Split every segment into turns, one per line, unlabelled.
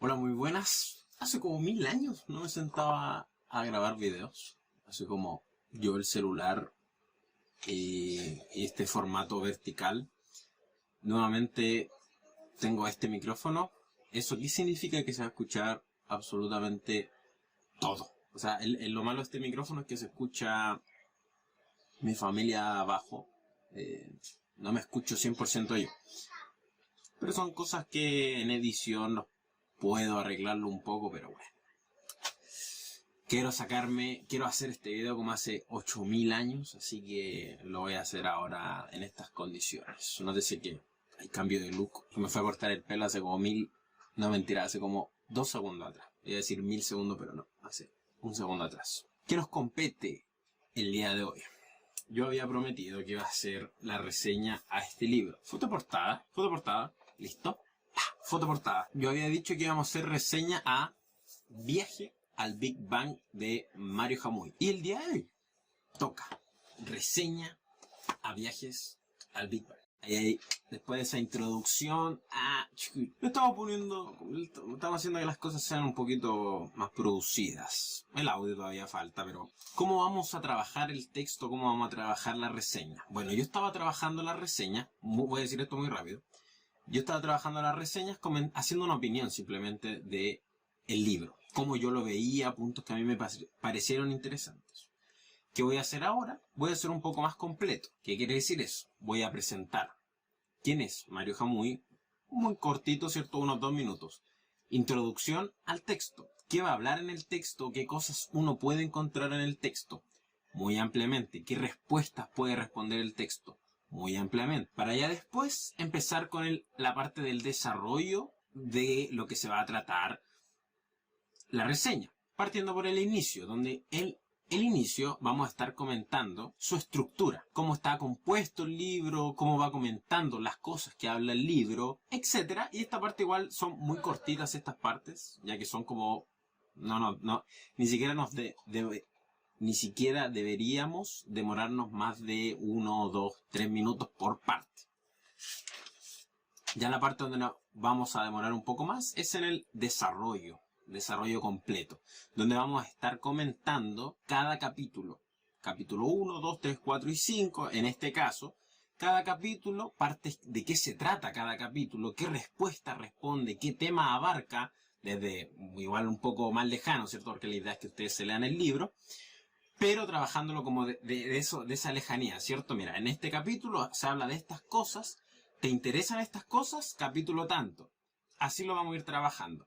Hola, muy buenas. Hace como 1000 años no me sentaba a grabar videos. Así como yo el celular y este formato vertical. Nuevamente tengo este micrófono. ¿Eso qué significa? Que se va a escuchar absolutamente todo. O sea, lo malo de este micrófono es que se escucha mi familia abajo. No me escucho 100% yo. Pero son cosas que en edición puedo arreglarlo un poco, pero bueno. Quiero hacer este video como hace 8000 años, así que lo voy a hacer ahora en estas condiciones. Nótese que hay cambio de look. Me fue a cortar el pelo hace como no mentira, hace como 2 segundos atrás. Iba a decir 1000 segundos, pero no, hace un segundo atrás. ¿Qué nos compete el día de hoy? Yo había prometido que iba a hacer la reseña a este libro. Fotoportada, listo. Fotoportada. Yo había dicho que íbamos a hacer reseña a Viaje al Big Bang de Mario Jamui. Y el día de hoy toca reseña a Viajes al Big Bang. Ahí, después de esa introducción, me estaba haciendo que las cosas sean un poquito más producidas. El audio todavía falta, pero ¿cómo vamos a trabajar el texto? ¿Cómo vamos a trabajar la reseña? Bueno, yo estaba trabajando la reseña, voy a decir esto muy rápido. Yo estaba trabajando las reseñas haciendo una opinión simplemente de el libro. Cómo yo lo veía, puntos que a mí me parecieron interesantes. ¿Qué voy a hacer ahora? Voy a hacer un poco más completo. ¿Qué quiere decir eso? Voy a presentar quién es Mario Jamui, muy cortito, ¿cierto? Unos 2 minutos. Introducción al texto. ¿Qué va a hablar en el texto? ¿Qué cosas uno puede encontrar en el texto? Muy ampliamente. ¿Qué respuestas puede responder el texto? Muy ampliamente. Para ya después empezar con la parte del desarrollo de lo que se va a tratar la reseña. Partiendo por el inicio, donde el inicio vamos a estar comentando su estructura, cómo está compuesto el libro, cómo va comentando las cosas que habla el libro, etc. Y esta parte igual son muy cortitas estas partes, ya que son como... No, ni siquiera deberíamos demorarnos más de 1, 2, 3 minutos por parte. Ya la parte donde nos vamos a demorar un poco más es en el desarrollo completo, donde vamos a estar comentando cada capítulo. Capítulo 1, 2, 3, 4 y 5, en este caso, cada capítulo, partes de qué se trata cada capítulo, qué respuesta responde, qué tema abarca, desde igual un poco más lejano, ¿cierto? Porque la idea es que ustedes se lean el libro, pero trabajándolo como de esa lejanía, ¿cierto? Mira, en este capítulo se habla de estas cosas, ¿te interesan estas cosas? Capítulo tanto. Así lo vamos a ir trabajando.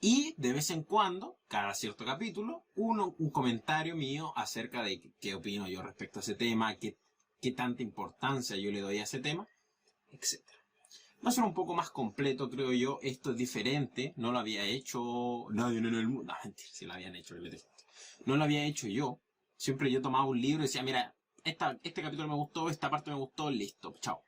Y de vez en cuando, cada cierto capítulo, un comentario mío acerca de qué opino yo respecto a ese tema, qué tanta importancia yo le doy a ese tema, etc. Va a ser un poco más completo, creo yo. Esto es diferente, no lo había hecho nadie en el mundo. No, mentira, sí lo habían hecho. No lo había hecho yo. Siempre yo tomaba un libro y decía, mira, este capítulo me gustó, esta parte me gustó, listo, chao.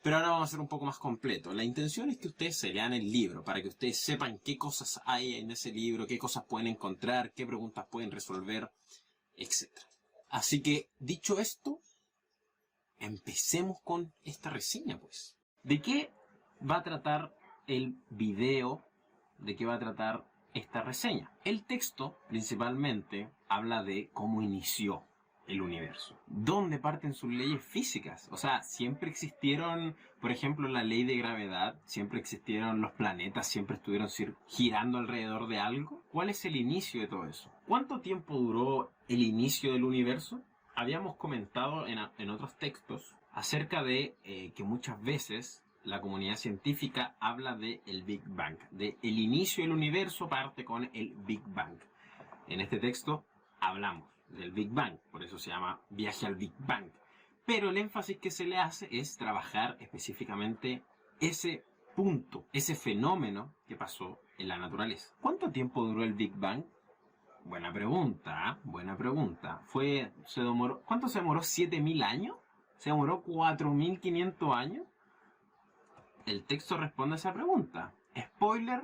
Pero ahora vamos a hacer un poco más completo. La intención es que ustedes se lean el libro, para que ustedes sepan qué cosas hay en ese libro, qué cosas pueden encontrar, qué preguntas pueden resolver, etc. Así que, dicho esto, empecemos con esta reseña, pues. ¿De qué va a tratar el video? ¿De qué va a tratar esta reseña? El texto, principalmente, habla de cómo inició el universo. ¿Dónde parten sus leyes físicas? O sea, siempre existieron, por ejemplo, la ley de gravedad, siempre existieron los planetas, siempre estuvieron girando alrededor de algo. ¿Cuál es el inicio de todo eso? ¿Cuánto tiempo duró el inicio del universo? Habíamos comentado en otros textos acerca de que muchas veces la comunidad científica habla de el Big Bang, de el inicio del universo parte con el Big Bang. En este texto hablamos del Big Bang, por eso se llama Viaje al Big Bang. Pero el énfasis que se le hace es trabajar específicamente ese punto, ese fenómeno que pasó en la naturaleza. ¿Cuánto tiempo duró el Big Bang? Buena pregunta, buena pregunta. ¿Cuánto se demoró? ¿7000 años? ¿Se demoró 4500 años? El texto responde a esa pregunta. Spoiler,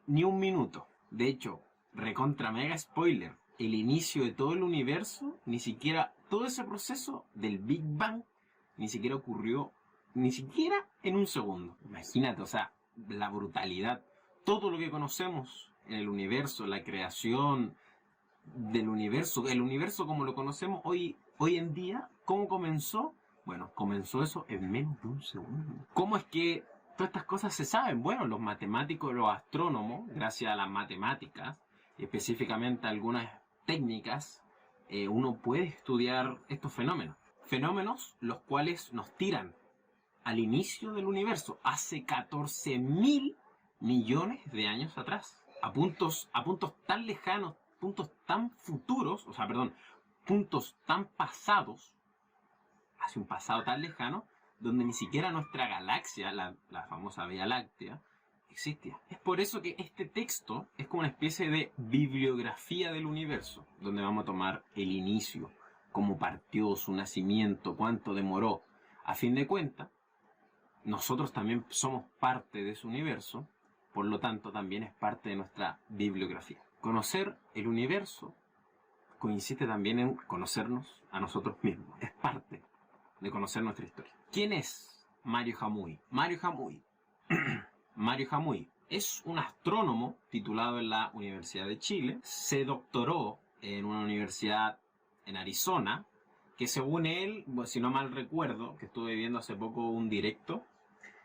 ni un minuto. De hecho, recontra mega spoiler. El inicio de todo el universo, ni siquiera todo ese proceso del Big Bang, ni siquiera ocurrió, ni siquiera en un segundo. Imagínate, o sea, la brutalidad. todo lo que conocemos en el universo, la creación del universo, el universo como lo conocemos hoy en día, ¿cómo comenzó? Bueno, comenzó eso en menos de un segundo. ¿Cómo es que todas estas cosas se saben? Bueno, los matemáticos, los astrónomos, gracias a las matemáticas, específicamente algunas técnicas, uno puede estudiar estos fenómenos. Fenómenos los cuales nos tiran al inicio del universo, hace 14.000 millones de años atrás, a puntos tan lejanos, puntos tan futuros, puntos tan pasados, hacia un pasado tan lejano, donde ni siquiera nuestra galaxia, la famosa Vía Láctea, existía. Es por eso que este texto es como una especie de bibliografía del universo, donde vamos a tomar el inicio, cómo partió, su nacimiento, cuánto demoró. A fin de cuentas, nosotros también somos parte de ese universo, por lo tanto también es parte de nuestra bibliografía. Conocer el universo coincide también en conocernos a nosotros mismos. Es parte de conocer nuestra historia. ¿Quién es Mario Jamui? Mario Jamui es un astrónomo titulado en la Universidad de Chile. Se doctoró en una universidad en Arizona, que según él, si no mal recuerdo, que estuve viendo hace poco un directo,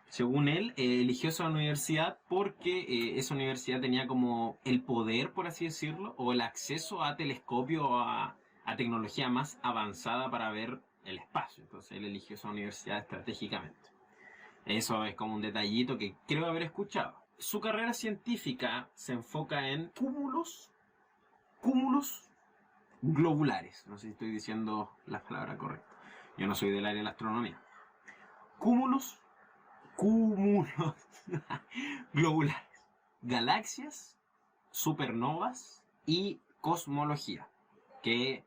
según él, eligió esa universidad porque esa universidad tenía como el poder, por así decirlo, o el acceso a telescopio o a tecnología más avanzada para ver el espacio. Entonces él eligió esa universidad estratégicamente. Eso es como un detallito que creo haber escuchado. Su carrera científica se enfoca en cúmulos globulares. No sé si estoy diciendo la palabra correcta. Yo no soy del área de la astronomía. Cúmulos globulares, galaxias, supernovas y cosmología, que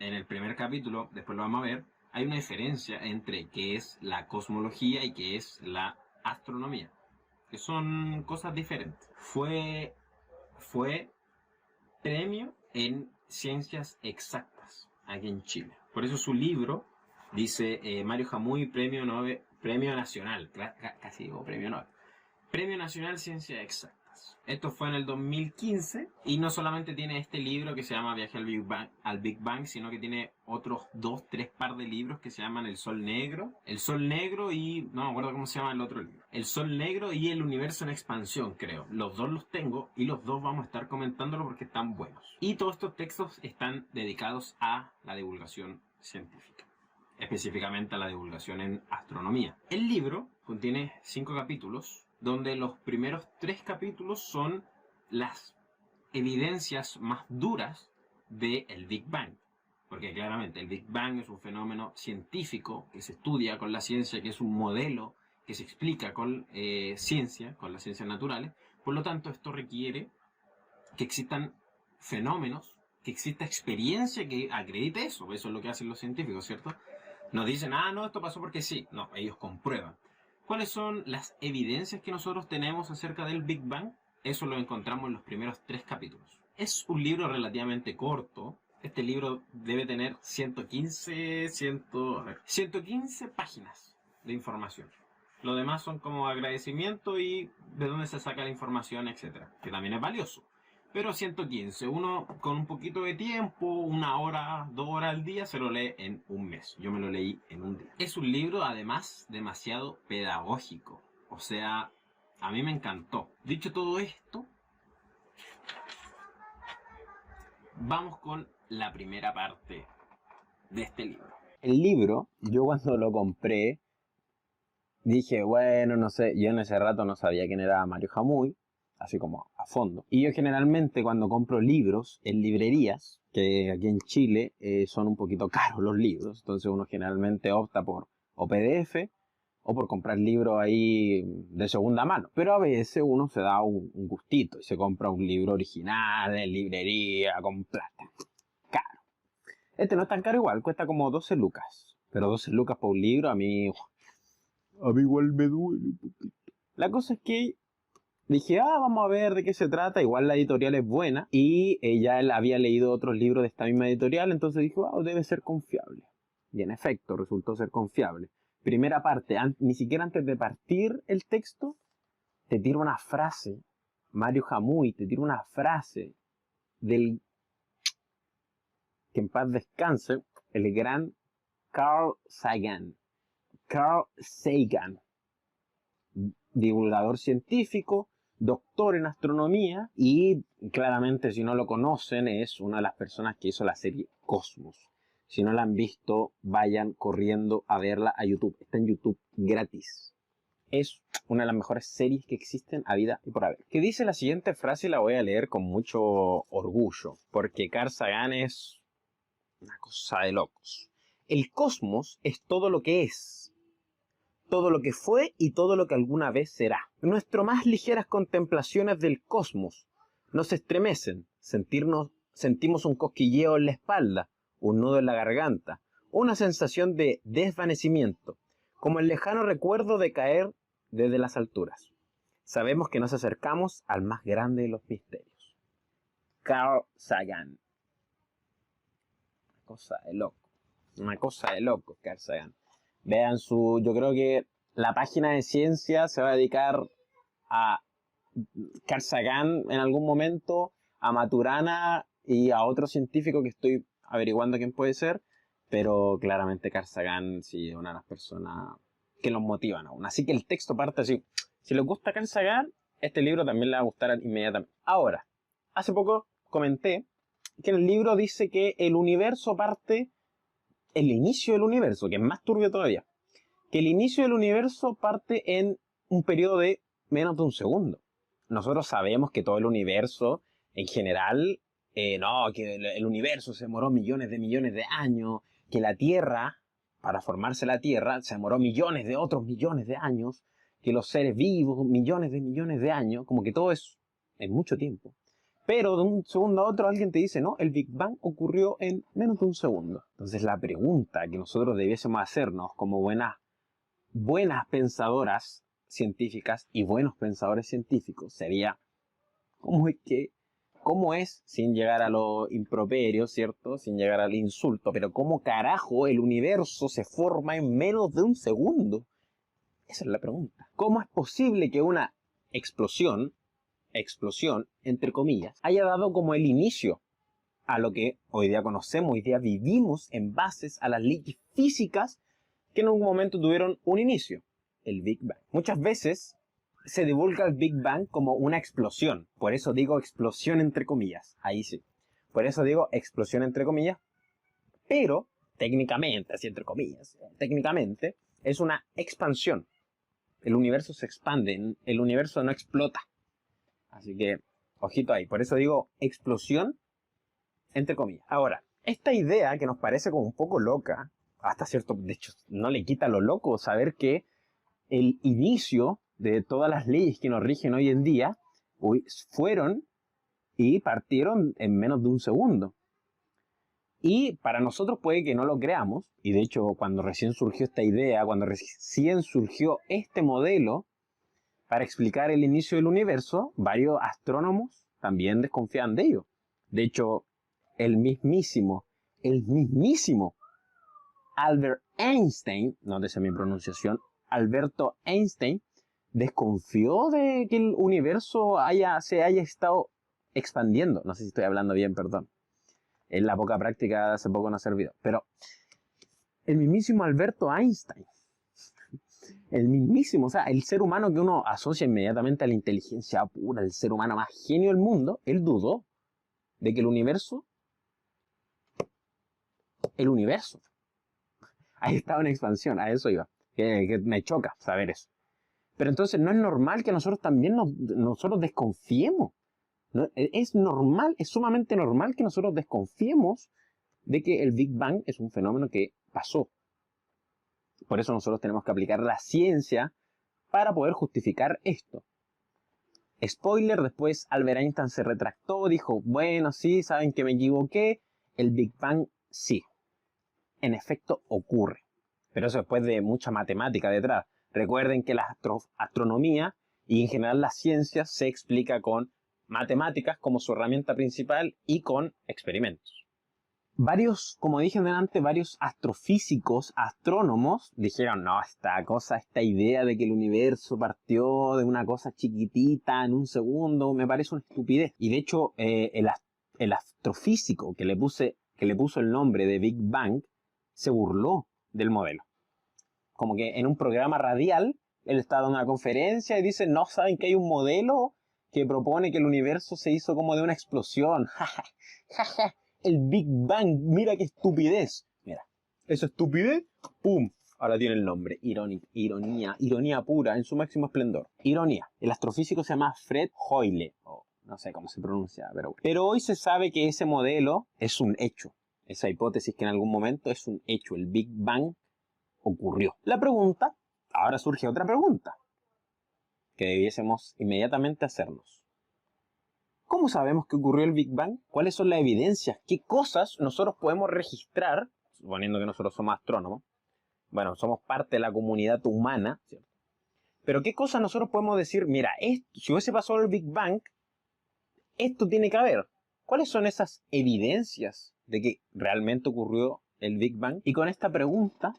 en el primer capítulo, después lo vamos a ver, hay una diferencia entre qué es la cosmología y qué es la astronomía, que son cosas diferentes. Fue premio en ciencias exactas aquí en Chile. Por eso su libro dice Mario Jamui, premio nacional, casi digo premio Nobel. Premio Nacional Ciencias Exactas. Esto fue en el 2015 y no solamente tiene este libro que se llama Viaje al Big Bang, sino que tiene otros 2-3 par de libros que se llaman El Sol Negro y no me acuerdo cómo se llama el otro libro. El Sol Negro y El Universo en Expansión, creo. Los dos los tengo y los dos vamos a estar comentándolo porque están buenos. Y todos estos textos están dedicados a la divulgación científica, específicamente a la divulgación en astronomía. El libro contiene 5 capítulos, donde los primeros 3 capítulos son las evidencias más duras del Big Bang. Porque claramente el Big Bang es un fenómeno científico que se estudia con la ciencia, que es un modelo que se explica con ciencia, con las ciencias naturales. Por lo tanto, esto requiere que existan fenómenos, que exista experiencia que acredite eso. Eso es lo que hacen los científicos, ¿cierto? Nos dicen, no, esto pasó porque sí. No, ellos comprueban. ¿Cuáles son las evidencias que nosotros tenemos acerca del Big Bang? Eso lo encontramos en los primeros 3 capítulos. Es un libro relativamente corto. Este libro debe tener 115 páginas de información. Lo demás son como agradecimiento y de dónde se saca la información, etc. Que también es valioso. Pero 115, uno con un poquito de tiempo, 1 hora, 2 horas al día, se lo lee en un mes. Yo me lo leí en un día. Es un libro, además, demasiado pedagógico. O sea, a mí me encantó. Dicho todo esto, vamos con la primera parte de este libro. El libro, yo cuando lo compré, dije, bueno, no sé, yo en ese rato no sabía quién era Mario Jamui, así como a fondo. Y yo generalmente cuando compro libros en librerías, que aquí en Chile son un poquito caros los libros, entonces uno generalmente opta por o PDF o por comprar libros ahí de segunda mano. Pero a veces uno se da un gustito y se compra un libro original en librería con plata. Caro. Este no es tan caro igual, cuesta como 12 lucas. Pero 12 lucas por un libro a mí igual me duele un poquito. La cosa es que dije, vamos a ver de qué se trata. Igual la editorial es buena. Y ella había leído otros libros de esta misma editorial. Entonces dije, debe ser confiable. Y en efecto, resultó ser confiable. Primera parte, ni siquiera antes de partir el texto, te tira una frase Mario Jamui te tira una frase del que en paz descanse, el gran Carl Sagan. Carl Sagan, divulgador científico, doctor en astronomía y claramente si no lo conocen es una de las personas que hizo la serie Cosmos. Si no la han visto, vayan corriendo a verla a YouTube. Está en YouTube gratis. Es una de las mejores series que existen a vida y por haber. Que dice la siguiente frase y la voy a leer con mucho orgullo, porque Carl Sagan es una cosa de locos. El cosmos es todo lo que es, todo lo que fue y todo lo que alguna vez será. Nuestras más ligeras contemplaciones del cosmos nos estremecen, sentimos un cosquilleo en la espalda, un nudo en la garganta, una sensación de desvanecimiento, como el lejano recuerdo de caer desde las alturas. Sabemos que nos acercamos al más grande de los misterios. Carl Sagan. Una cosa de loco. Una cosa de loco, Carl Sagan. Vean yo creo que la página de ciencia se va a dedicar a Carl Sagan en algún momento, a Maturana y a otro científico que estoy averiguando quién puede ser, pero claramente Carl Sagan sí es una de las personas que los motivan aún. Así que el texto parte así. Si les gusta Carl Sagan, este libro también les va a gustar inmediatamente. Ahora, hace poco comenté que en el libro dice que el universo parte, el inicio del universo, que es más turbio todavía, que el inicio del universo parte en un periodo de menos de un segundo. Nosotros sabemos que todo el universo, en general, que el universo se demoró millones de años, que la Tierra, para formarse la Tierra, se demoró millones de otros millones de años, que los seres vivos, millones de años, como que todo es en mucho tiempo. Pero de un segundo a otro alguien te dice, no, el Big Bang ocurrió en menos de un segundo. Entonces la pregunta que nosotros debiésemos hacernos como buenas pensadoras científicas y buenos pensadores científicos sería, ¿cómo es, sin llegar a lo improperio, ¿cierto? Sin llegar al insulto, pero cómo carajo el universo se forma en menos de un segundo? Esa es la pregunta. ¿Cómo es posible que una explosión, entre comillas, haya dado como el inicio a lo que hoy día conocemos, hoy día vivimos en bases a las leyes físicas que en algún momento tuvieron un inicio, el Big Bang? Muchas veces se divulga el Big Bang como una explosión, por eso digo explosión entre comillas, ahí sí, por eso digo explosión entre comillas, pero técnicamente, así entre comillas, técnicamente es una expansión. El universo se expande, el universo no explota. Así que, ojito ahí. Por eso digo explosión, entre comillas. Ahora, esta idea que nos parece como un poco loca, hasta cierto, de hecho, no le quita lo loco saber que el inicio de todas las leyes que nos rigen hoy en día fueron y partieron en menos de un segundo. Y para nosotros puede que no lo creamos, y de hecho cuando recién surgió esta idea, cuando recién surgió este modelo para explicar el inicio del universo, varios astrónomos también desconfiaban de ello. De hecho, el mismísimo Albert Einstein, no sé mi pronunciación, Alberto Einstein, desconfió de que el universo se haya estado expandiendo. No sé si estoy hablando bien, perdón. En la poca práctica hace poco no ha servido. Pero el mismísimo Alberto Einstein, el mismísimo, o sea, el ser humano que uno asocia inmediatamente a la inteligencia pura, el ser humano más genio del mundo, él dudó de que el universo ahí estaba en expansión, a eso iba, que me choca saber eso. Pero entonces no es normal que nosotros también nosotros desconfiemos. ¿No? Es normal, es sumamente normal que nosotros desconfiemos de que el Big Bang es un fenómeno que pasó. Por eso nosotros tenemos que aplicar la ciencia para poder justificar esto. Spoiler, después Albert Einstein se retractó, dijo, bueno, sí, saben que me equivoqué, el Big Bang sí, en efecto ocurre. Pero eso después de mucha matemática detrás. Recuerden que la astronomía y en general la ciencia se explica con matemáticas como su herramienta principal y con experimentos.
varios, como dije antes, varios astrofísicos, astrónomos, dijeron, no, esta idea de que el universo partió de una cosa chiquitita en un segundo, me parece una estupidez. Y de hecho, el astrofísico que le puso el nombre de Big Bang, se burló del modelo. Como que en un programa radial, él está dando una conferencia y dice, no, ¿saben que hay un modelo que propone que el universo se hizo como de una explosión? Jaja, el Big Bang, mira qué estupidez. Mira, esa estupidez, ¡pum! Ahora tiene el nombre, ironía pura en su máximo esplendor. Ironía. El astrofísico se llama Fred Hoyle, no sé cómo se pronuncia, pero hoy se sabe que ese modelo es un hecho. Esa hipótesis que en algún momento es un hecho, el Big Bang ocurrió. Ahora surge otra pregunta que debiésemos inmediatamente hacernos. ¿Cómo sabemos que ocurrió el Big Bang? ¿Cuáles son las evidencias? ¿Qué cosas nosotros podemos registrar? Suponiendo que nosotros somos astrónomos. Bueno, somos parte de la comunidad humana, ¿cierto? Pero ¿qué cosas nosotros podemos decir? Mira, si hubiese pasado el Big Bang, esto tiene que haber. ¿Cuáles son esas evidencias de que realmente ocurrió el Big Bang? Y con esta pregunta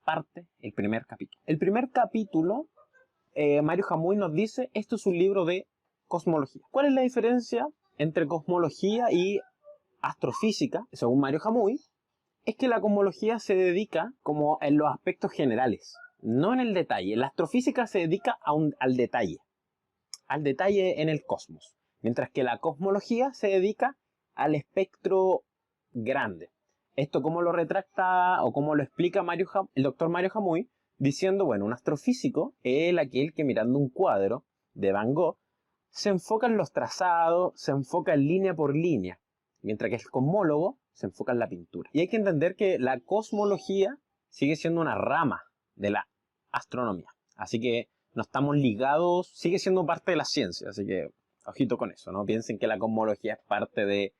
parte el primer capítulo. El primer capítulo, Mario Jamui nos dice, esto es un libro de cosmología. ¿Cuál es la diferencia entre cosmología y astrofísica? Según Mario Jamui, es que la cosmología se dedica como en los aspectos generales, no en el detalle. La astrofísica se dedica al detalle en el cosmos, mientras que la cosmología se dedica al espectro grande. Esto cómo lo retracta o cómo lo explica el doctor Mario Jamui, diciendo, bueno, un astrofísico es aquel que mirando un cuadro de Van Gogh se enfoca en los trazados, se enfoca en línea por línea, mientras que el cosmólogo se enfoca en la pintura. Y hay que entender que la cosmología sigue siendo una rama de la astronomía. Así que no estamos ligados, sigue siendo parte de la ciencia, así que ojito con eso, no piensen que la cosmología es parte de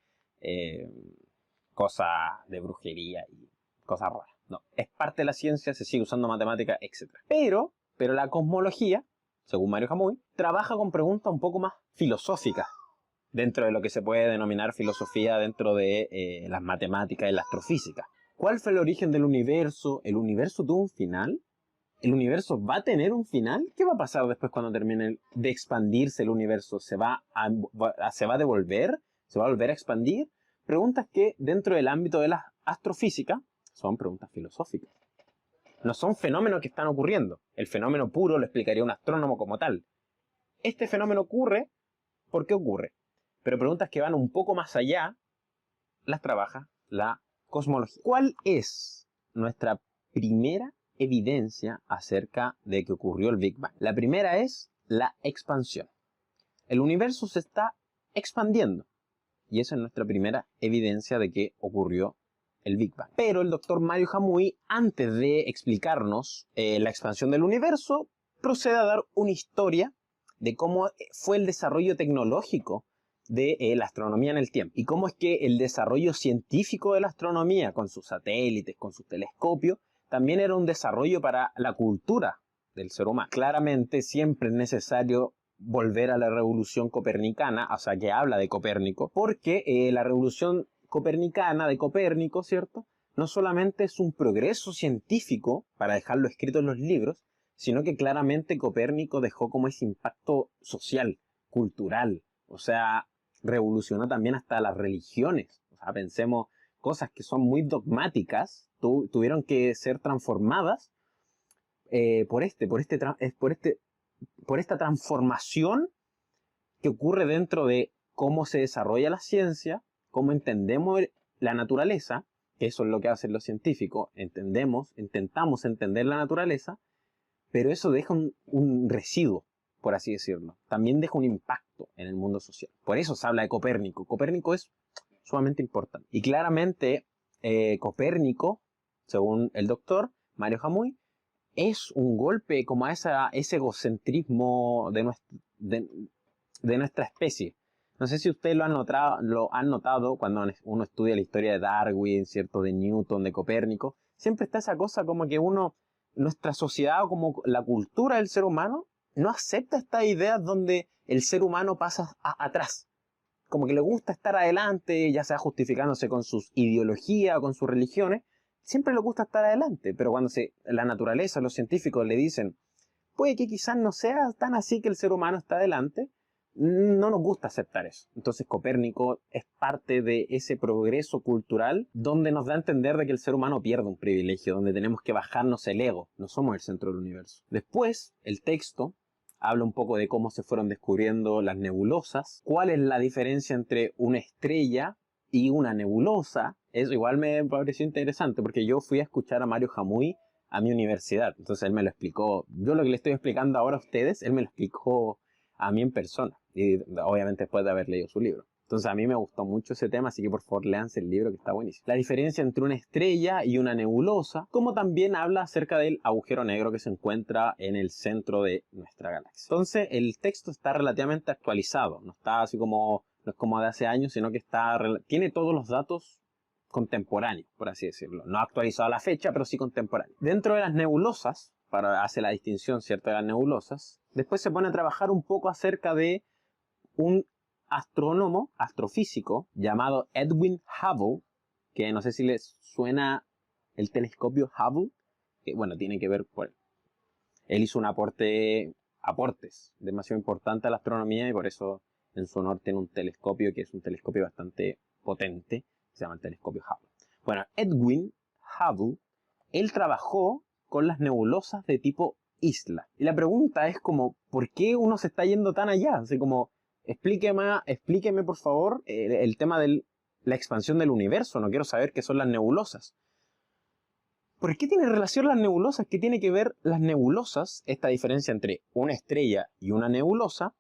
cosas de brujería y cosas raras. No, es parte de la ciencia, se sigue usando matemática, etc. Pero la cosmología, según Mario Jamui, trabaja con preguntas un poco más filosóficas dentro de lo que se puede denominar filosofía dentro de las matemáticas y la astrofísica. ¿Cuál fue el origen del universo? ¿El universo tuvo un final? ¿El universo va a tener un final? ¿Qué va a pasar después cuando termine de expandirse el universo? ¿Se va a devolver? ¿Se va a volver a expandir? Preguntas que dentro del ámbito de la astrofísica son preguntas filosóficas. No son fenómenos que están ocurriendo. El fenómeno puro lo explicaría un astrónomo como tal. Este fenómeno ocurre, ¿por qué ocurre? Pero preguntas que van un poco más allá, las trabaja la cosmología. ¿Cuál es nuestra primera evidencia acerca de que ocurrió el Big Bang? La primera es la expansión. El universo se está expandiendo. Y esa es nuestra primera evidencia de que ocurrió el Big Bang. Pero el doctor Mario Jamui, antes de explicarnos la expansión del universo, procede a dar una historia de cómo fue el desarrollo tecnológico de la astronomía en el tiempo. Y cómo es que el desarrollo científico de la astronomía, con sus satélites, con sus telescopios, también era un desarrollo para la cultura del ser humano. Claramente siempre es necesario volver a la revolución copernicana, o sea, que habla de Copérnico, porque la revolución copernicana de Copérnico, ¿cierto?, no solamente es un progreso científico para dejarlo escrito en los libros, sino que claramente Copérnico dejó como ese impacto social, cultural, o sea, revolucionó también hasta las religiones. O sea, pensemos, cosas que son muy dogmáticas, tuvieron que ser transformadas por esta transformación que ocurre dentro de cómo se desarrolla la ciencia, cómo entendemos la naturaleza, que eso es lo que hacen los científicos, intentamos entender la naturaleza, pero eso deja un residuo, por así decirlo. También deja un impacto en el mundo social. Por eso se habla de Copérnico. Copérnico es sumamente importante. Y claramente Copérnico, según el doctor Mario Jamui, es un golpe como a ese egocentrismo de nuestra especie. No sé si ustedes lo han notado cuando uno estudia la historia de Darwin, ¿cierto?, de Newton, de Copérnico. Siempre está esa cosa como que nuestra sociedad o como la cultura del ser humano no acepta estas ideas donde el ser humano pasa atrás. como que le gusta estar adelante, ya sea justificándose con sus ideologías o con sus religiones, siempre le gusta estar adelante, pero cuando la naturaleza, los científicos le dicen, puede que quizás no sea tan así que el ser humano está adelante, no nos gusta aceptar eso. Entonces Copérnico es parte de ese progreso cultural donde nos da a entender de que el ser humano pierde un privilegio, donde tenemos que bajarnos el ego, no somos el centro del universo. Después, el texto habla un poco de cómo se fueron descubriendo las nebulosas, cuál es la diferencia entre una estrella y una nebulosa. Eso igual me pareció interesante porque yo fui a escuchar a Mario Jamui a mi universidad, entonces él me lo explicó. Yo lo que le estoy explicando ahora a ustedes, él me lo explicó a mí en persona, y obviamente después de haber leído su libro. Entonces a mí me gustó mucho ese tema, así que por favor léanse el libro que está buenísimo. La diferencia entre una estrella y una nebulosa, como también habla acerca del agujero negro que se encuentra en el centro de nuestra galaxia. Entonces el texto está relativamente actualizado, no está así como, no es como de hace años, sino que tiene todos los datos contemporáneos, por así decirlo. No actualizado a la fecha, pero sí contemporáneo. Dentro de las nebulosas, hace la distinción, ¿cierto?, de las nebulosas, después se pone a trabajar un poco acerca de un astrónomo, astrofísico, llamado Edwin Hubble, que no sé si les suena el telescopio Hubble, que bueno, tiene que ver por él. Él hizo un aportes demasiado importante a la astronomía y por eso en su honor tiene un telescopio que es un telescopio bastante potente, se llama el telescopio Hubble. Bueno, Edwin Hubble, él trabajó con las nebulosas de tipo isla. Y la pregunta es como, ¿por qué uno se está yendo tan allá? Así como, explíqueme por favor el tema de la expansión del universo. No quiero saber qué son las nebulosas. ¿Por qué tiene relación las nebulosas? ¿Qué tiene que ver las nebulosas, esta diferencia entre una estrella y una nebulosa,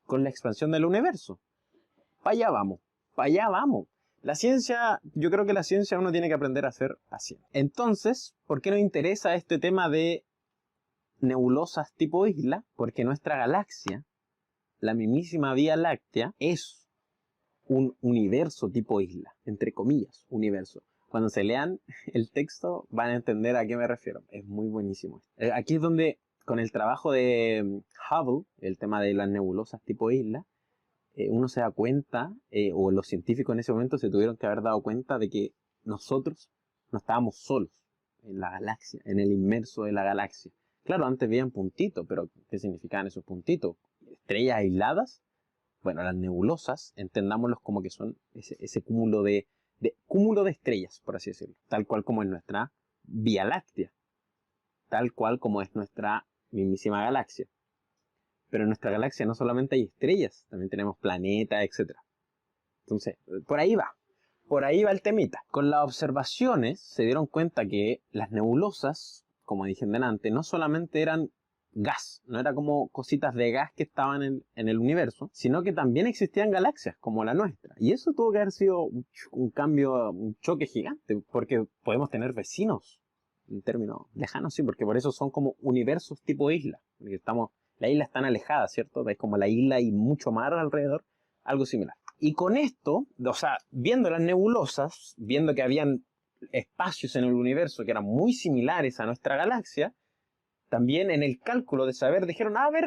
con la expansión del universo? Para allá vamos, para allá vamos. La ciencia, yo creo que la ciencia uno tiene que aprender a ser paciente. Entonces, ¿por qué nos interesa este tema de nebulosas tipo isla? Porque nuestra galaxia, la mismísima Vía Láctea, es un universo tipo isla, entre comillas, universo. Cuando se lean el texto van a entender a qué me refiero. Es muy buenísimo. Aquí es donde, con el trabajo de Hubble, el tema de las nebulosas tipo isla, uno se da cuenta, o los científicos en ese momento se tuvieron que haber dado cuenta de que nosotros no estábamos solos en la galaxia, en el inmerso de la galaxia. Claro, antes veían puntitos, pero ¿qué significaban esos puntitos? ¿Estrellas aisladas? Bueno, las nebulosas, entendámoslos como que son ese cúmulo de estrellas, por así decirlo, tal cual como es nuestra Vía Láctea, tal cual como es nuestra mismísima galaxia. Pero en nuestra galaxia no solamente hay estrellas, también tenemos planetas, etc. Entonces, por ahí va el temita. Con las observaciones se dieron cuenta que las nebulosas, como dije delante, no solamente eran gas, no era como cositas de gas que estaban en el universo, sino que también existían galaxias como la nuestra. Y eso tuvo que haber sido un cambio, un choque gigante, porque podemos tener vecinos, en términos lejanos, sí, porque por eso son como universos tipo isla, porque las islas están alejadas, ¿cierto? Es como la isla y mucho mar alrededor, algo similar. Y con esto, o sea, viendo las nebulosas, viendo que habían espacios en el universo que eran muy similares a nuestra galaxia, también en el cálculo de saber, dijeron, a ver,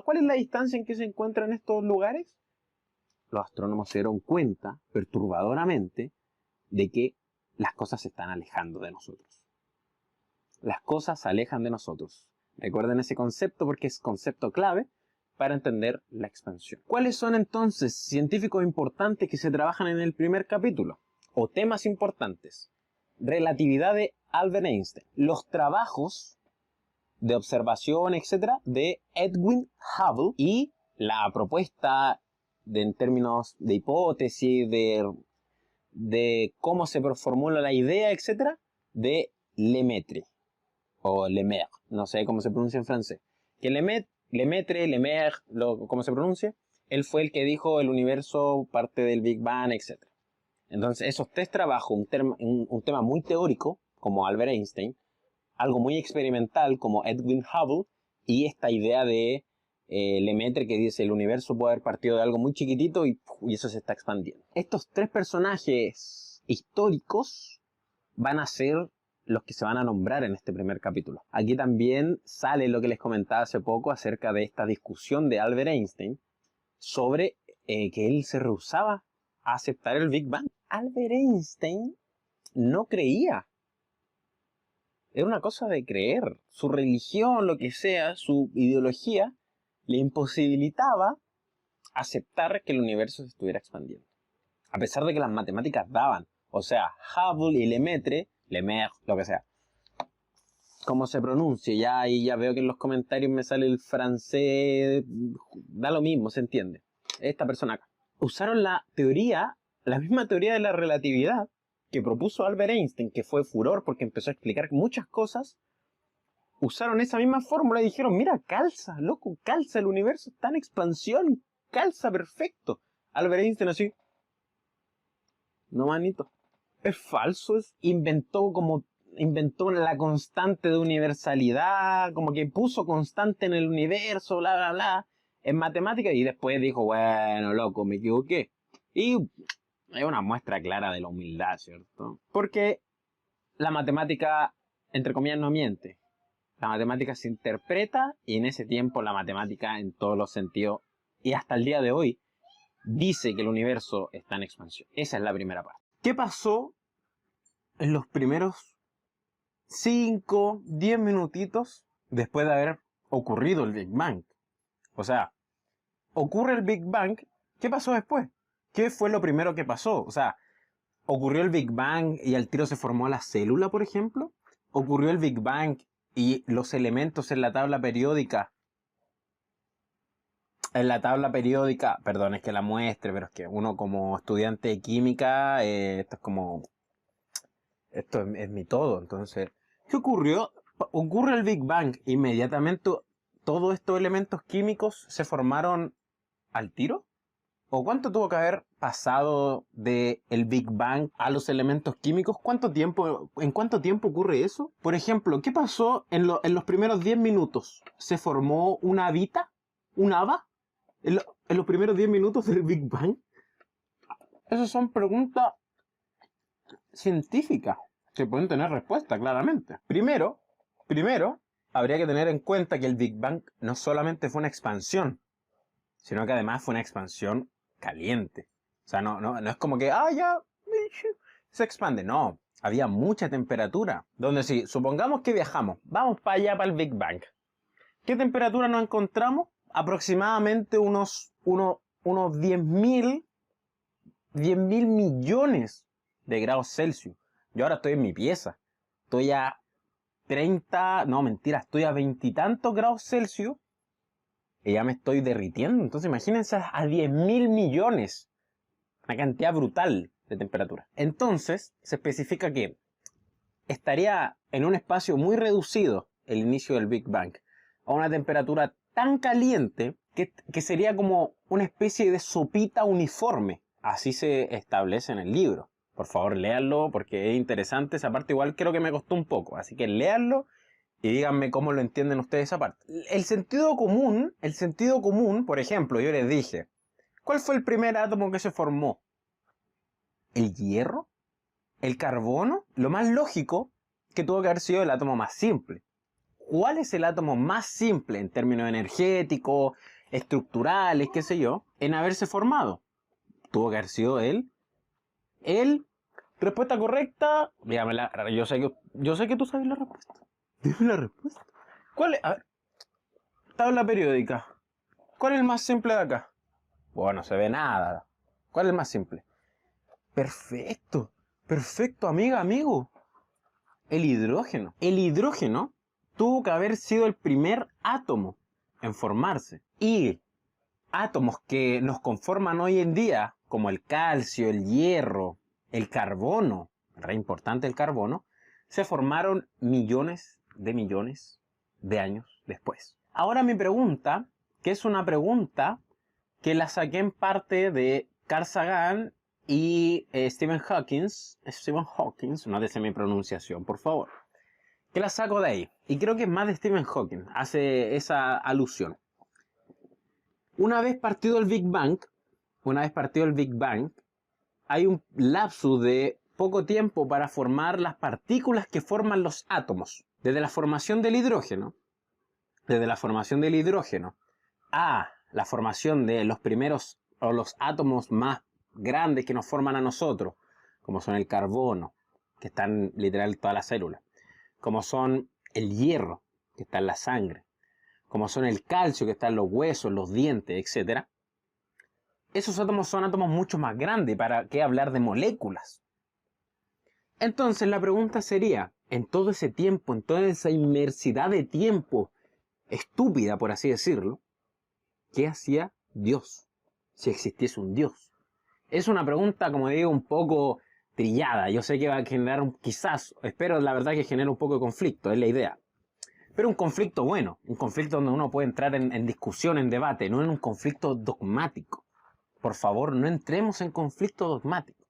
¿cuál es la distancia en que se encuentran estos lugares? Los astrónomos se dieron cuenta, perturbadoramente, de que las cosas se están alejando de nosotros. Las cosas se alejan de nosotros. Recuerden ese concepto porque es concepto clave para entender la expansión. ¿Cuáles son entonces científicos importantes que se trabajan en el primer capítulo? O temas importantes. Relatividad de Albert Einstein. Los trabajos de observación, etcétera, de Edwin Hubble y la propuesta en términos de hipótesis, de cómo se formula la idea, etcétera, de Lemaitre. O Lemaire, no sé cómo se pronuncia en francés. Que Lemaire, ¿cómo se pronuncia? Él fue el que dijo el universo parte del Big Bang, etc. Entonces, esos tres trabajos, un tema muy teórico, como Albert Einstein, algo muy experimental, como Edwin Hubble, y esta idea de Lemaitre que dice el universo puede haber partido de algo muy chiquitito y eso se está expandiendo. Estos tres personajes históricos van a ser los que se van a nombrar en este primer capítulo. Aquí también sale lo que les comentaba hace poco acerca de esta discusión de Albert Einstein sobre que él se rehusaba a aceptar el Big Bang. Albert Einstein no creía. Era una cosa de creer. Su religión, lo que sea, su ideología, le imposibilitaba aceptar que el universo se estuviera expandiendo. A pesar de que las matemáticas daban. O sea, Hubble y Lemaitre, lo que sea. Cómo se pronuncia, ya ahí ya veo que en los comentarios me sale el francés, da lo mismo, se entiende. Esta persona acá. Usaron la misma teoría de la relatividad que propuso Albert Einstein, que fue furor porque empezó a explicar muchas cosas. Usaron esa misma fórmula y dijeron, mira, calza, loco, calza, el universo está en expansión, calza perfecto. Albert Einstein así, no manito, es falso, inventó la constante de universalidad, como que puso constante en el universo, bla, bla, bla, en matemáticas, y después dijo, bueno, loco, me equivoqué. Y es una muestra clara de la humildad, ¿cierto? Porque la matemática, entre comillas, no miente. La matemática se interpreta, y en ese tiempo la matemática en todos los sentidos, y hasta el día de hoy, dice que el universo está en expansión. Esa es la primera parte. ¿Qué pasó en los primeros 5, 10 minutitos después de haber ocurrido el Big Bang? O sea, ocurre el Big Bang, ¿qué pasó después? ¿Qué fue lo primero que pasó? O sea, ¿ocurrió el Big Bang y al tiro se formó la célula, por ejemplo? ¿Ocurrió el Big Bang y los elementos en la tabla periódica? Perdón, es que la muestre, pero es que uno como estudiante de química, esto es mi todo. Entonces, ¿qué ocurrió? Ocurre el Big Bang, inmediatamente todos estos elementos químicos se formaron al tiro. ¿O cuánto tuvo que haber pasado del Big Bang a los elementos químicos? ¿En cuánto tiempo ocurre eso? Por ejemplo, ¿qué pasó en los primeros 10 minutos? ¿Se formó una habita? ¿Un haba? ¿En los primeros 10 minutos del Big Bang? Esas son preguntas científicas que pueden tener respuesta, claramente. Primero, habría que tener en cuenta que el Big Bang no solamente fue una expansión, sino que además fue una expansión caliente. O sea, no es como que, ya, se expande. No, había mucha temperatura. Donde si supongamos que viajamos, vamos para allá, para el Big Bang. ¿Qué temperatura nos encontramos? Aproximadamente unos 10.000 millones de grados Celsius. Yo ahora estoy en mi pieza. Estoy a 30, no, mentira, estoy a 20 y tantos grados Celsius. Y ya me estoy derritiendo. Entonces imagínense a 10.000 millones. Una cantidad brutal de temperatura. Entonces se especifica que estaría en un espacio muy reducido el inicio del Big Bang. A una temperatura tan caliente que sería como una especie de sopita uniforme. Así se establece en el libro. Por favor, léanlo porque es interesante. Esa parte igual creo que me costó un poco. Así que léanlo y díganme cómo lo entienden ustedes esa parte. El sentido común, por ejemplo, yo les dije, ¿cuál fue el primer átomo que se formó? ¿El hierro? ¿El carbono? Lo más lógico que tuvo que haber sido el átomo más simple. ¿Cuál es el átomo más simple en términos energéticos, estructurales, qué sé yo, en haberse formado? Tuvo que haber sido el respuesta correcta. Dígamela, yo sé que tú sabes la respuesta. Dime la respuesta. ¿Cuál es? A ver. Tabla periódica. ¿Cuál es el más simple de acá? Bueno, no se ve nada. ¿Cuál es el más simple? Perfecto. Perfecto, amiga, amigo. El hidrógeno. El hidrógeno tuvo que haber sido el primer átomo en formarse. Y átomos que nos conforman hoy en día, como el calcio, el hierro, el carbono, re importante el carbono, se formaron millones de años después. Ahora mi pregunta, que es una pregunta que la saqué en parte de Carl Sagan y Stephen Hawking, no desde mi pronunciación, por favor, que la saco de ahí, y creo que es más de Stephen Hawking, hace esa alusión. Una vez partido el Big Bang, hay un lapsus de poco tiempo para formar las partículas que forman los átomos. Desde la formación del hidrógeno a la formación de los primeros o los átomos más grandes que nos forman a nosotros, como son el carbono, que está en literal todas las células, como son el hierro, que está en la sangre, como son el calcio, que está en los huesos, los dientes, etc. Esos átomos son átomos mucho más grandes. ¿Para qué hablar de moléculas? Entonces la pregunta sería, en todo ese tiempo, en toda esa inmensidad de tiempo, estúpida por así decirlo, ¿qué hacía Dios? Si existiese un Dios. Es una pregunta, como digo, un poco trillada. Yo sé que va a generar, quizás, espero la verdad que genere un poco de conflicto, es la idea. Pero un conflicto bueno, un conflicto donde uno puede entrar en discusión, en debate, no en un conflicto dogmático. Por favor, no entremos en conflicto dogmático.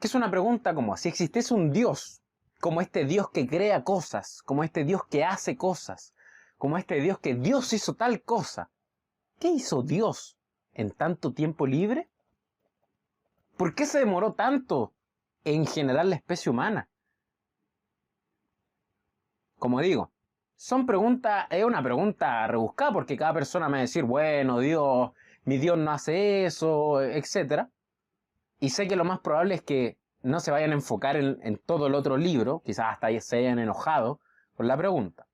Que es una pregunta como, si existiese un Dios, como este Dios que crea cosas, como este Dios que hace cosas, como este Dios que Dios hizo tal cosa, ¿qué hizo Dios en tanto tiempo libre? ¿Por qué se demoró tanto en generar la especie humana? Como digo, es una pregunta rebuscada porque cada persona me va a decir, bueno, Dios, mi Dios no hace eso, etc. Y sé que lo más probable es que no se vayan a enfocar en todo el otro libro, quizás hasta se hayan enojado con la pregunta.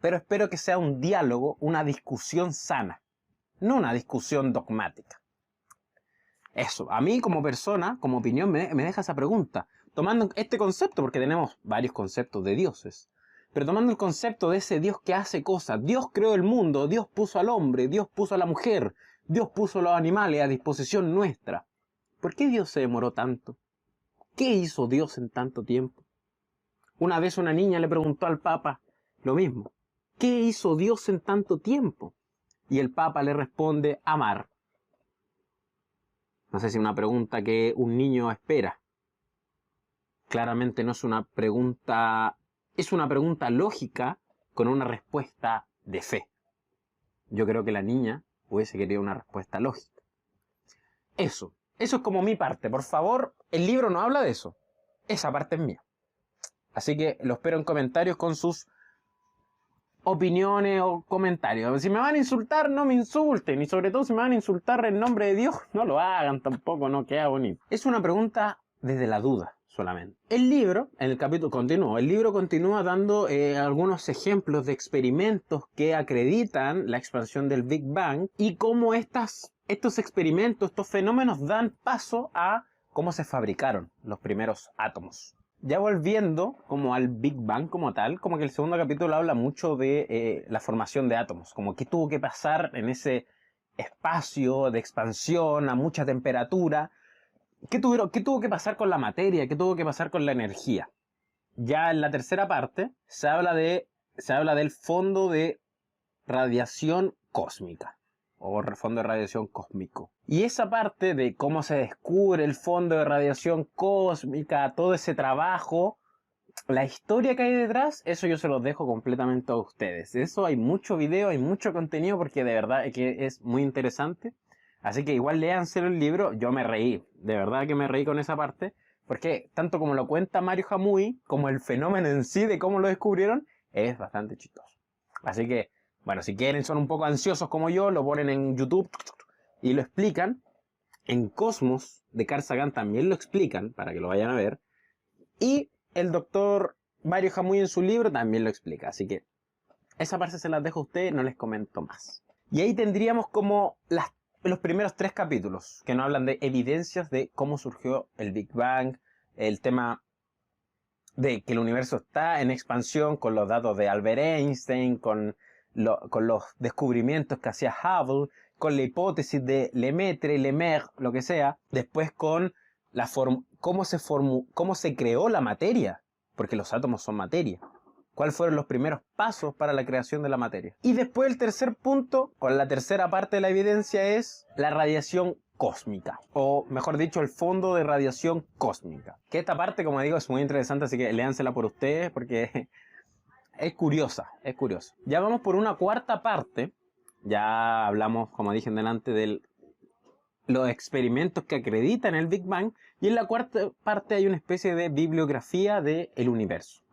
Pero espero que sea un diálogo, una discusión sana, no una discusión dogmática. Eso, a mí como persona, como opinión, me deja esa pregunta. Tomando este concepto, porque tenemos varios conceptos de dioses, pero tomando el concepto de ese Dios que hace cosas. Dios creó el mundo, Dios puso al hombre, Dios puso a la mujer, Dios puso a los animales a disposición nuestra. ¿Por qué Dios se demoró tanto? ¿Qué hizo Dios en tanto tiempo? Una vez una niña le preguntó al Papa lo mismo. ¿Qué hizo Dios en tanto tiempo? Y el Papa le responde, amar. No sé si es una pregunta que un niño espera. Claramente no es una pregunta, es una pregunta lógica con una respuesta de fe. Yo creo que la niña hubiese querido una respuesta lógica. Eso es como mi parte. Por favor, el libro no habla de eso. Esa parte es mía. Así que lo espero en comentarios con sus opiniones o comentarios. Si me van a insultar, no me insulten. Y sobre todo si me van a insultar en nombre de Dios, no lo hagan tampoco, no queda bonito. Es una pregunta desde la duda solamente. El libro, en el capítulo continúa, el libro continúa dando algunos ejemplos de experimentos que acreditan la expansión del Big Bang y cómo estos experimentos, estos fenómenos dan paso a cómo se fabricaron los primeros átomos. Ya volviendo como al Big Bang como tal, como que el segundo capítulo habla mucho de la formación de átomos, como qué tuvo que pasar en ese espacio de expansión a mucha temperatura, qué tuvo que pasar con la materia, qué tuvo que pasar con la energía. Ya en la tercera parte se habla del fondo de radiación cósmica, o fondo de radiación cósmico. Y esa parte de cómo se descubre el fondo de radiación cósmica, todo ese trabajo, la historia que hay detrás, eso yo se los dejo completamente a ustedes. De eso hay mucho video, hay mucho contenido, porque de verdad que es muy interesante. Así que igual léanse el libro, yo me reí, de verdad que me reí con esa parte, porque tanto como lo cuenta Mario Jamui, como el fenómeno en sí de cómo lo descubrieron, es bastante chistoso. Así que, bueno, si quieren, son un poco ansiosos como yo, lo ponen en YouTube y lo explican. En Cosmos de Carl Sagan también lo explican, para que lo vayan a ver. Y el doctor Mario Jamui en su libro también lo explica. Así que esa parte se las dejo a ustedes, no les comento más. Y ahí tendríamos como los primeros 3 capítulos, que nos hablan de evidencias de cómo surgió el Big Bang, el tema de que el universo está en expansión con los datos de Albert Einstein, con los descubrimientos que hacía Hubble, con la hipótesis de Lemaitre, Lemaire, lo que sea. Después con cómo se creó la materia, porque los átomos son materia. ¿Cuáles fueron los primeros pasos para la creación de la materia? Y después el tercer punto, o la tercera parte de la evidencia, es la radiación cósmica, o mejor dicho, el fondo de radiación cósmica. Que esta parte, como digo, es muy interesante, así que léansela por ustedes, porque es curiosa, es curiosa. Ya vamos por una cuarta parte. Ya hablamos, como dije en delante, de los experimentos que acreditan el Big Bang. Y en la cuarta parte hay una especie de bibliografía del universo.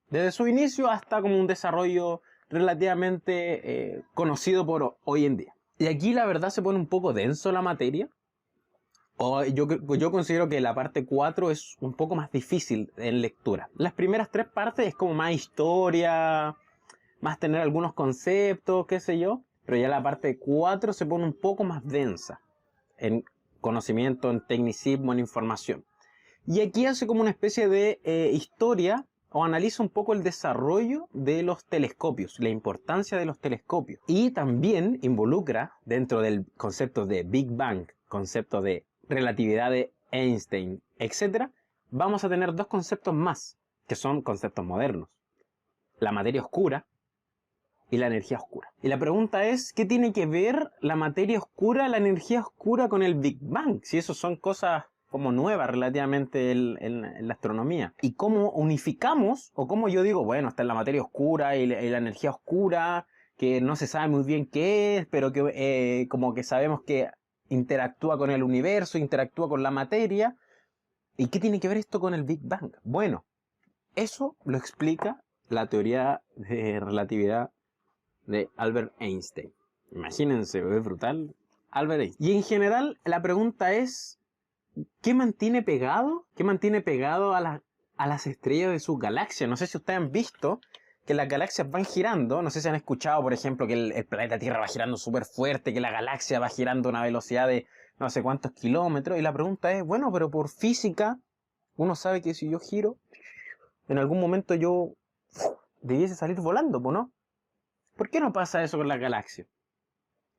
Desde su inicio hasta como un desarrollo relativamente conocido por hoy en día. Y aquí la verdad se pone un poco denso la materia. O yo considero que la parte 4 es un poco más difícil en lectura. Las primeras 3 partes es como más historia, más tener algunos conceptos, qué sé yo. Pero ya la parte 4 se pone un poco más densa en conocimiento, en tecnicismo, en información. Y aquí hace como una especie de historia o analiza un poco el desarrollo de los telescopios, la importancia de los telescopios. Y también involucra dentro del concepto de Big Bang, concepto de relatividad de Einstein, etc., vamos a tener 2 conceptos más, que son conceptos modernos. La materia oscura y la energía oscura. Y la pregunta es, ¿qué tiene que ver la materia oscura, la energía oscura con el Big Bang? Si eso son cosas como nuevas relativamente en la astronomía. Y cómo unificamos, o cómo yo digo, bueno, está en la materia oscura y la energía oscura, que no se sabe muy bien qué es, pero que como que sabemos que interactúa con el universo, interactúa con la materia. ¿Y qué tiene que ver esto con el Big Bang? Bueno, eso lo explica la teoría de relatividad de Albert Einstein. Imagínense, es brutal. Albert Einstein. Y en general la pregunta es, ¿qué mantiene pegado? ¿Qué mantiene pegado a las estrellas de sus galaxias? No sé si ustedes han visto que las galaxias van girando. No sé si han escuchado, por ejemplo, que el planeta Tierra va girando súper fuerte, que la galaxia va girando a una velocidad de no sé cuántos kilómetros. Y la pregunta es, bueno, pero por física, uno sabe que si yo giro, en algún momento yo debiese salir volando, ¿no? ¿Por qué no pasa eso con las galaxias?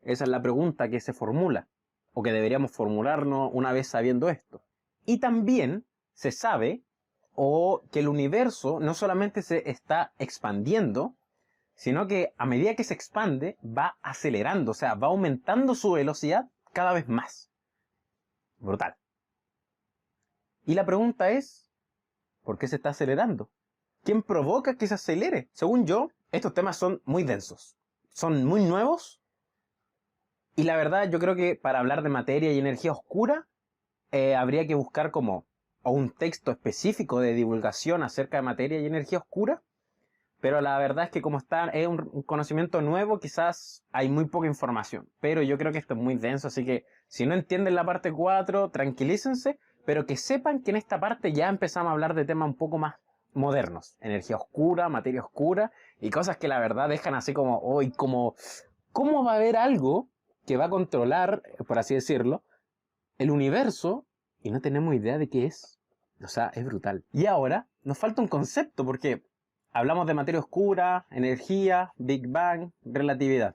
Esa es la pregunta que se formula, o que deberíamos formularnos una vez sabiendo esto. Y también se sabe que el universo no solamente se está expandiendo, sino que a medida que se expande va acelerando, o sea, va aumentando su velocidad cada vez más. Brutal. Y la pregunta es, ¿por qué se está acelerando? ¿Quién provoca que se acelere? Según yo, estos temas son muy densos, son muy nuevos, y la verdad yo creo que para hablar de materia y energía oscura habría que buscar como o un texto específico de divulgación acerca de materia y energía oscura, pero la verdad es que como es un conocimiento nuevo, quizás hay muy poca información, pero yo creo que esto es muy denso, así que si no entienden la parte 4, tranquilícense, pero que sepan que en esta parte ya empezamos a hablar de temas un poco más modernos, energía oscura, materia oscura, y cosas que la verdad dejan así como, hoy como, ¿cómo va a haber algo que va a controlar, por así decirlo, el universo y no tenemos idea de qué es? O sea, es brutal. Y ahora nos falta un concepto, porque hablamos de materia oscura, energía, Big Bang, relatividad.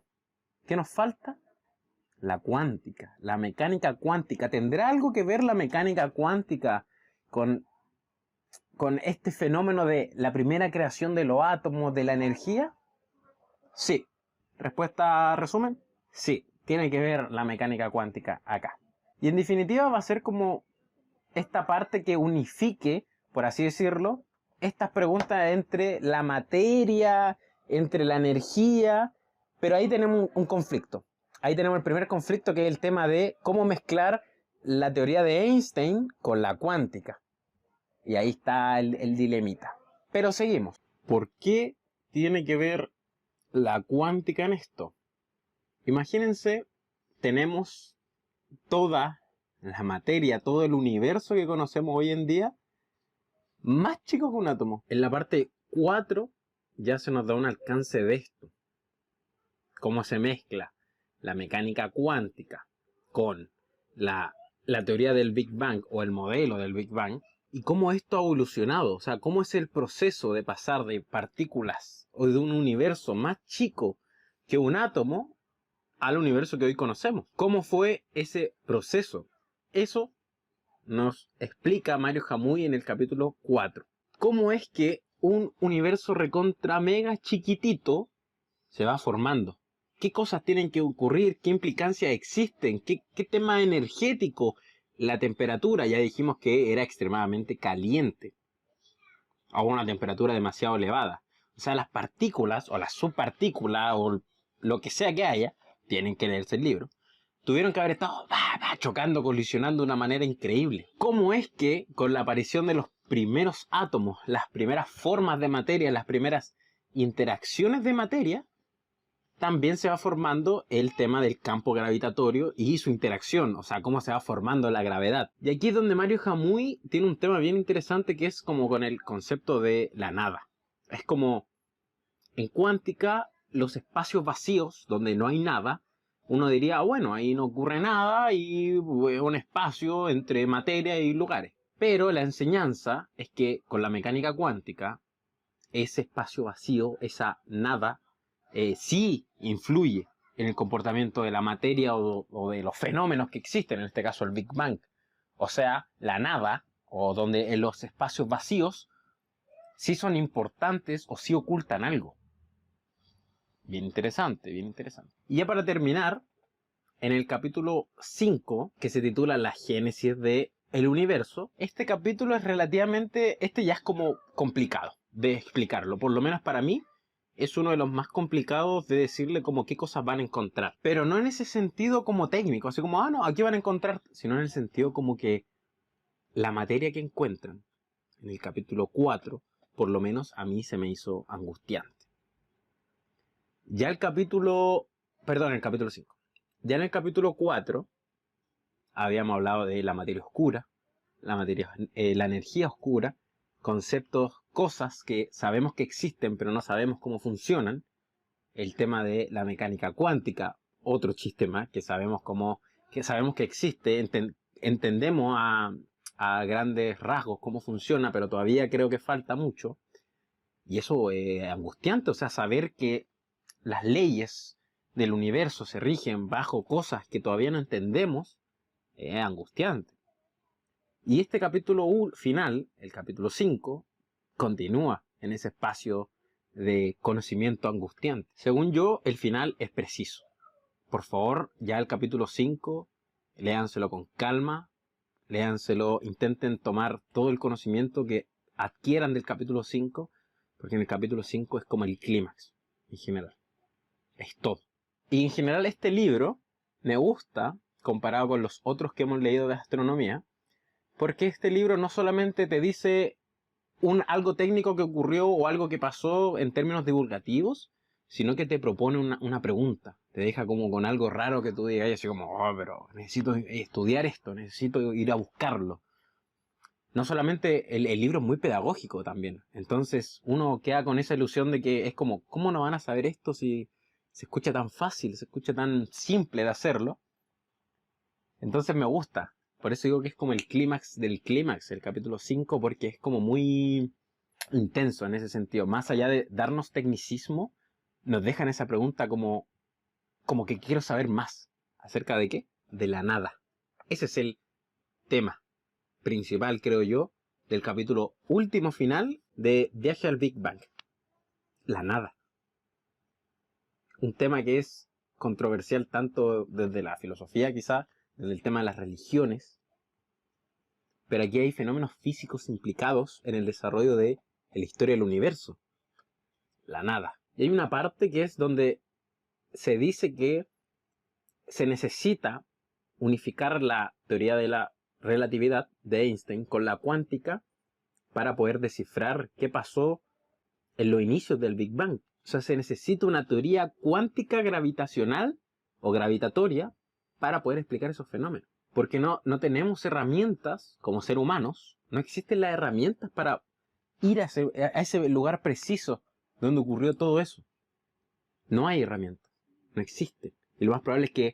¿Qué nos falta? La cuántica, la mecánica cuántica. ¿Tendrá algo que ver la mecánica cuántica con este fenómeno de la primera creación de los átomos, de la energía? Sí. Respuesta resumen, sí, tiene que ver la mecánica cuántica acá. Y en definitiva va a ser como esta parte que unifique, por así decirlo, estas preguntas entre la materia, entre la energía, pero ahí tenemos un conflicto. Ahí tenemos el primer conflicto, que es el tema de cómo mezclar la teoría de Einstein con la cuántica. Y ahí está el dilemita. Pero seguimos. ¿Por qué tiene que ver la cuántica en esto? Imagínense, tenemos toda la materia, todo el universo que conocemos hoy en día, más chico que un átomo. En la parte 4 ya se nos da un alcance de esto. Cómo se mezcla la mecánica cuántica con la teoría del Big Bang o el modelo del Big Bang, y cómo esto ha evolucionado, o sea, cómo es el proceso de pasar de partículas o de un universo más chico que un átomo al universo que hoy conocemos. ¿Cómo fue ese proceso? Eso nos explica Mario Jamui en el capítulo 4. ¿Cómo es que un universo recontra mega chiquitito se va formando? ¿Qué cosas tienen que ocurrir? ¿Qué implicancias existen? ¿Qué tema energético? La temperatura, ya dijimos que era extremadamente caliente, a una temperatura demasiado elevada. O sea, las partículas o las subpartículas o lo que sea que haya, tienen que leerse el libro, tuvieron que haber estado chocando, colisionando de una manera increíble. ¿Cómo es que con la aparición de los primeros átomos, las primeras formas de materia, las primeras interacciones de materia, también se va formando el tema del campo gravitatorio y su interacción, o sea, cómo se va formando la gravedad. Y aquí es donde Mario Jamui tiene un tema bien interesante que es como con el concepto de la nada. Es como, en cuántica, los espacios vacíos, donde no hay nada, uno diría, bueno, ahí no ocurre nada y es un espacio entre materia y lugares. Pero la enseñanza es que con la mecánica cuántica, ese espacio vacío, esa nada, sí influye en el comportamiento de la materia o de los fenómenos que existen, en este caso el Big Bang. O sea, la nada, o donde en los espacios vacíos, sí son importantes o sí ocultan algo. Bien interesante, bien interesante. Y ya para terminar, en el capítulo 5, que se titula La génesis del universo, este capítulo es relativamente, este ya es como complicado de explicarlo, por lo menos para mí es uno de los más complicados de decirle como qué cosas van a encontrar, pero no en ese sentido como técnico, así como, no, aquí van a encontrar, sino en el sentido como que la materia que encuentran en el capítulo 4, por lo menos a mí se me hizo angustiante. Ya el capítulo 5. Ya en el capítulo 4 habíamos hablado de la materia oscura, la energía oscura, conceptos, cosas que sabemos que existen pero no sabemos cómo funcionan, el tema de la mecánica cuántica, otro chiste más que sabemos que existe, entendemos a grandes rasgos cómo funciona, pero todavía creo que falta mucho. Y eso es angustiante, o sea, saber que las leyes del universo se rigen bajo cosas que todavía no entendemos, es angustiante. Y este capítulo final, el capítulo 5, continúa en ese espacio de conocimiento angustiante. Según yo, el final es preciso. Por favor, ya el capítulo 5, léanselo con calma, léanselo, intenten tomar todo el conocimiento que adquieran del capítulo 5, porque en el capítulo 5 es como el clímax, en general. Es todo. Y en general este libro me gusta, comparado con los otros que hemos leído de astronomía, porque este libro no solamente te dice algo técnico que ocurrió o algo que pasó en términos divulgativos, sino que te propone una pregunta. Te deja como con algo raro que tú digas, así como, oh, pero necesito estudiar esto, necesito ir a buscarlo. No solamente el libro es muy pedagógico también. Entonces uno queda con esa ilusión de que es como, ¿cómo no van a saber esto si se escucha tan fácil, se escucha tan simple de hacerlo? Entonces me gusta. Por eso digo que es como el clímax del clímax, el capítulo 5, porque es como muy intenso en ese sentido. Más allá de darnos tecnicismo, nos dejan esa pregunta como que quiero saber más. ¿Acerca de qué? De la nada. Ese es el tema principal, creo yo, del capítulo último final de Viaje al Big Bang. La nada. Un tema que es controversial tanto desde la filosofía quizá, desde el tema de las religiones, pero aquí hay fenómenos físicos implicados en el desarrollo de la historia del universo. La nada. Y hay una parte que es donde se dice que se necesita unificar la teoría de la relatividad de Einstein con la cuántica para poder descifrar qué pasó en los inicios del Big Bang. O sea, se necesita una teoría cuántica gravitacional o gravitatoria para poder explicar esos fenómenos. Porque no tenemos herramientas como seres humanos, no existen las herramientas para ir a ese lugar preciso donde ocurrió todo eso. No hay herramientas, no existen. Y lo más probable es que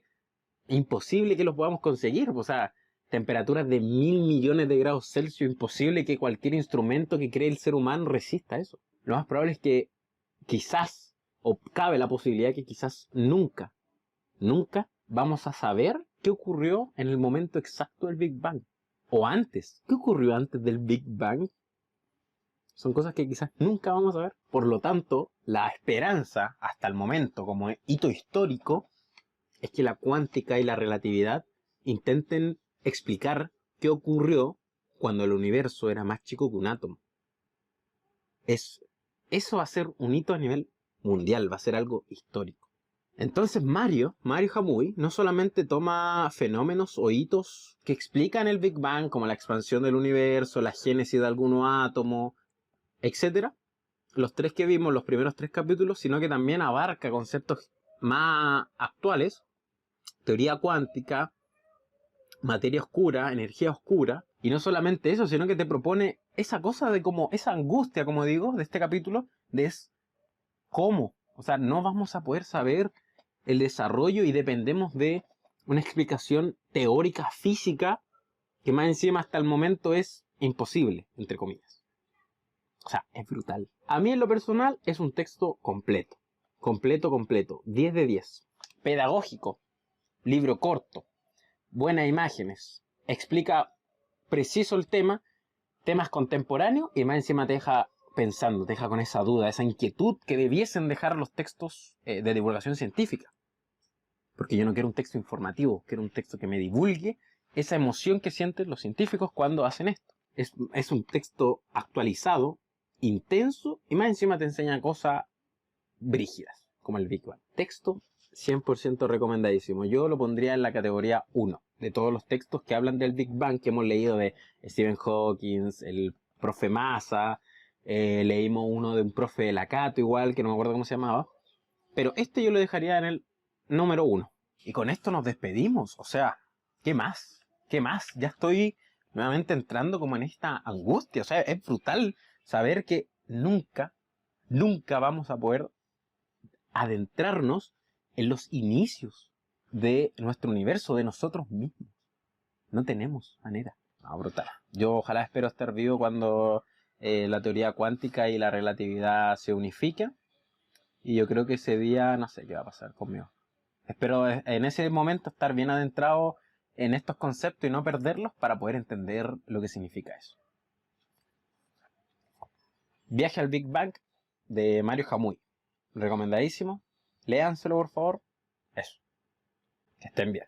es imposible que los podamos conseguir. O sea, temperaturas de 1.000 millones de grados Celsius, imposible que cualquier instrumento que cree el ser humano resista eso. Lo más probable es que quizás, o cabe la posibilidad que quizás nunca vamos a saber qué ocurrió en el momento exacto del Big Bang. O antes. ¿Qué ocurrió antes del Big Bang? Son cosas que quizás nunca vamos a ver. Por lo tanto, la esperanza hasta el momento como hito histórico es que la cuántica y la relatividad intenten explicar qué ocurrió cuando el universo era más chico que un átomo. Eso va a ser un hito a nivel mundial, va a ser algo histórico. Entonces Mario Jamui no solamente toma fenómenos o hitos que explican el Big Bang, como la expansión del universo, la génesis de algunos átomos, etc., los 3 que vimos, los primeros 3 capítulos, sino que también abarca conceptos más actuales, teoría cuántica, materia oscura, energía oscura, y no solamente eso, sino que te propone esa cosa de como, esa angustia, como digo, de este capítulo, de es cómo. O sea, no vamos a poder saber el desarrollo y dependemos de una explicación teórica física que más encima hasta el momento es imposible, entre comillas. O sea, es brutal. A mí en lo personal es un texto completo. Completo. 10 de 10. Pedagógico. Libro corto. Buenas imágenes. Explica preciso el tema. Temas contemporáneos y más encima te deja pensando, te deja con esa duda, esa inquietud que debiesen dejar los textos de divulgación científica. Porque yo no quiero un texto informativo, quiero un texto que me divulgue esa emoción que sienten los científicos cuando hacen esto. Es un texto actualizado, intenso, y más encima te enseña cosas brígidas, como el Big Bang. Texto 100% recomendadísimo. Yo lo pondría en la categoría 1 de todos los textos que hablan del Big Bang que hemos leído de Stephen Hawking, el profe Massa, leímos uno de un profe de Lakato igual, que no me acuerdo cómo se llamaba. Pero este yo lo dejaría en el número 1. Y con esto nos despedimos. O sea, ¿qué más? ¿Qué más? Ya estoy nuevamente entrando como en esta angustia. O sea, es brutal saber que nunca vamos a poder adentrarnos en los inicios de nuestro universo, de nosotros mismos. No tenemos manera. No, brutal. Yo ojalá espero estar vivo cuando la teoría cuántica y la relatividad se unifiquen. Y yo creo que ese día no sé qué va a pasar conmigo. Espero en ese momento estar bien adentrado en estos conceptos y no perderlos para poder entender lo que significa eso. Viaje al Big Bang de Mario Jamui. Recomendadísimo. Léanselo, por favor. Eso. Que estén bien.